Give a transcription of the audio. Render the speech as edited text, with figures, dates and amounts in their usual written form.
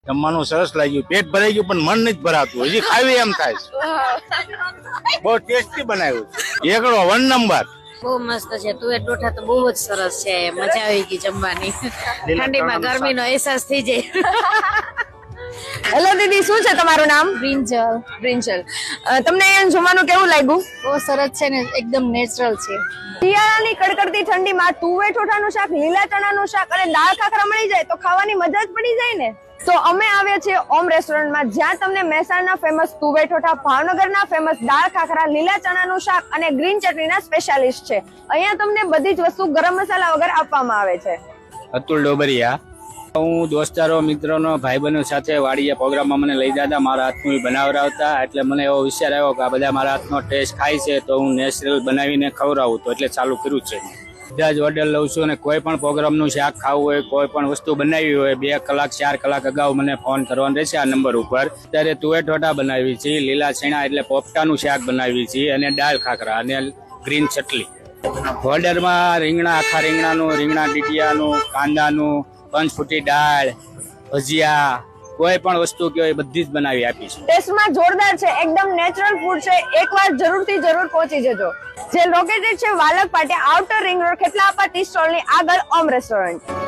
જમવાનું સરસ લાગ્યું, પેટ ભરાઈ ગયું પણ મન નથી ભરાતું, હજી ખાવી એમ થાય છે. બહુ ટેસ્ટી બનાવ્યું છે, એકડો 1 નંબર. બહુ મસ્ત છે, તુવેર ટોઠા તો બહુ જ સરસ છે, મજા આવી ગઈ જમવાની. ઠંડીમાં ગરમીનો અહેસાસ થઈ જાય. હેલો દીદી, શું છે તમારું નામ? બ્રિંજલ. બ્રિંજલ. તમને અહીંયા જમવાનું કેવું લાગ્યું? બહુ સરસ છે ને, એકદમ નેચરલ છે. શિયાળાની કડકડતી ઠંડીમાં તુવેર ઠોઠાનું શાક, લીલા ચણાનું શાક અને દાળ ખાખરા મળી જાય તો ખાવાની મજા જ પડી જાય ને. તો અમે આવ્યા છીએ ઓમ રેસ્ટોરન્ટમાં, જ્યાં તમને મહેસાણાના ફેમસ તુવેર ઠોઠા, ભાવનગરના ફેમસ દાળ ખાખરા, લીલા ચણાનું શાક અને ગ્રીન ચટણીના સ્પેશિયાલિસ્ટ છે. અહીંયા તમને બધી જ વસ્તુ ગરમ મસાલા વગર આપવામાં આવે છે. અતુલ ડોબરિયા. હું દોસ્તારો મિત્રોનો ભાઈબંધો સાથે વાડીએ પ્રોગ્રામમાં મને લઈ જતા, મારા હાથનું બનાવડાવતા, એટલે મને એવો વિચાર આવ્યો કે આ બધા મારા હાથનો ટેસ્ટ ખાય છે તો હું નેચરલ બનાવીને ખવડાવું, તો એટલે ચાલુ કર્યું છે. બધા જ ઓર્ડર લઉં છું અને કોઈ પણ પ્રોગ્રામનું શાક ખાવું હોય, કોઈ પણ વસ્તુ બનાવી હોય, 2 કલાક 4 કલાક અગાઉ મને ફોન કરવાનો રહેશે આ નંબર ઉપર. અત્યારે તુવેર ઠોઠા બનાવી છે, લીલા ચણા એટલે પોપટાનું શાક બનાવી છે અને દાળ ખાખરા અને ગ્રીન ચટણી. ઓર્ડરમાં રીંગણા, આખા રીંગણાનું, રીંગણા ડીટીયાનું, કાંદાનું, પંચફૂટી દાળ, ભજીયા, કોઈ પણ વસ્તુ કહેવાય બધી જ બનાવી આપી છે. ટેસ્ટમાં જોરદાર છે, એકદમ નેચરલ ફૂડ છે. એકવાર જરૂર પહોંચી જજો. જે લોકેટેડ છે વાલક પાટિયા, આઉટર રિંગ રોડ, ખેતલાપા ટી સ્ટોલની આગળ ઓમ રેસ્ટોરન્ટ.